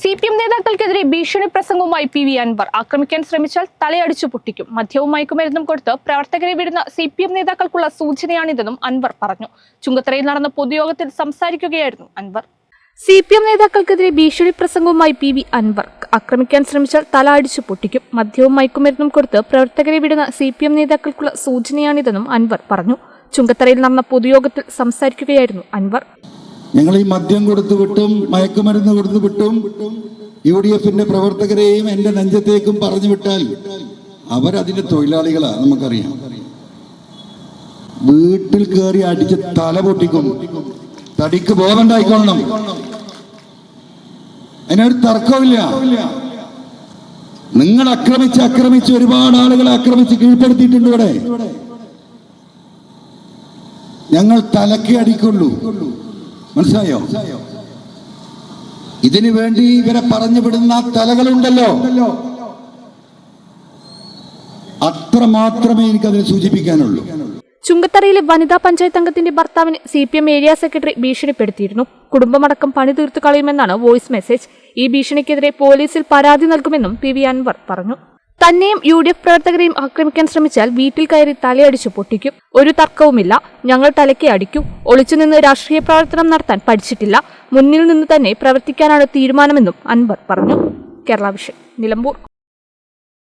CPM നേതാക്കൾക്കെതിരെ ഭീഷണി പ്രസംഗവുമായി PV Anwar ആക്രമിക്കാൻ ശ്രമിച്ചാൽ തലയടിച്ചു പൊട്ടിക്കും. മദ്യവും മയക്കുമരുന്നും കൊടുത്ത് പ്രവർത്തകരെ വിടുന്ന CPM നേതാക്കൾക്കുള്ള സൂചനയാണിതെന്നും അൻവർ പറഞ്ഞു. ചുങ്കത്തറയിൽ നടന്ന പൊതുയോഗത്തിൽ സംസാരിക്കുകയായിരുന്നു അൻവർ. CPM നേതാക്കൾക്കെതിരെ ഭീഷണി പ്രസംഗവുമായി PV അൻവർ ആക്രമിക്കാൻ ശ്രമിച്ചാൽ തല അടിച്ചു പൊട്ടിക്കും. മദ്യവും മയക്കുമരുന്നും കൊടുത്ത് പ്രവർത്തകരെ വിടുന്ന CPM നേതാക്കൾക്കുള്ള സൂചനയാണിതെന്നും അൻവർ പറഞ്ഞു. ചുങ്കത്തറയിൽ നടന്ന പൊതുയോഗത്തിൽ സംസാരിക്കുകയായിരുന്നു അൻവർ. ഞങ്ങൾ ഈ മദ്യം കൊടുത്തു വിട്ടും മയക്കുമരുന്ന് കൊടുത്തു വിട്ടും UDF പ്രവർത്തകരെയും എന്റെ നെഞ്ചത്തേക്കും പറഞ്ഞു വിട്ടാൽ അവരതിന്റെ തൊഴിലാളികളാ. നമുക്കറിയാം. വീട്ടിൽ കയറി അടിച്ച് തല പൊട്ടിക്കും. തടിക്ക് ബോധമുണ്ടായിക്കൊള്ളണം. അതിനൊരു തർക്കമില്ല. നിങ്ങൾ ആക്രമിച്ച് ഒരുപാട് ആളുകളെ ആക്രമിച്ച് കീഴ്പ്പെടുത്തിയിട്ടുണ്ട്. ഇവിടെ ഞങ്ങൾ തലക്ക് അടിക്കുള്ളൂ. മനസ്സിലായോ? ഇതിനു വേണ്ടി ഇവരെ പറഞ്ഞു വിടുന്ന തലകളുണ്ടല്ലോ, അത്ര മാത്രമേ എനിക്കതിനെ സൂചിപ്പിക്കാനുള്ളൂ. ചുങ്കത്തറയിലെ വനിതാ പഞ്ചായത്ത് അംഗത്തിന്റെ ഭർത്താവിന് CPM ഏരിയ സെക്രട്ടറി ഭീഷണിപ്പെടുത്തിയിരുന്നു. കുടുംബമടക്കം പണി തീർത്തു കളയുമെന്നാണ് വോയിസ് മെസ്സേജ്. ഈ ഭീഷണിക്കെതിരെ പോലീസിൽ പരാതി നൽകുമെന്നും PV അൻവർ പറഞ്ഞു. തന്നെയും UDF പ്രവർത്തകരെയും ആക്രമിക്കാൻ ശ്രമിച്ചാൽ വീട്ടിൽ കയറി തലയടിച്ചു പൊട്ടിക്കും. ഒരു തർക്കവുമില്ല. ഞങ്ങൾ തലയ്ക്ക് അടിക്കൂ. ഒളിച്ചുനിന്ന് രാഷ്ട്രീയ പ്രവർത്തനം നടത്താൻ പഠിച്ചിട്ടില്ല. മുന്നിൽ നിന്ന് തന്നെ പ്രവർത്തിക്കാനാണ് തീരുമാനമെന്നും അൻവർ പറഞ്ഞു. കേരള വിഷൻ, നിലമ്പൂർ.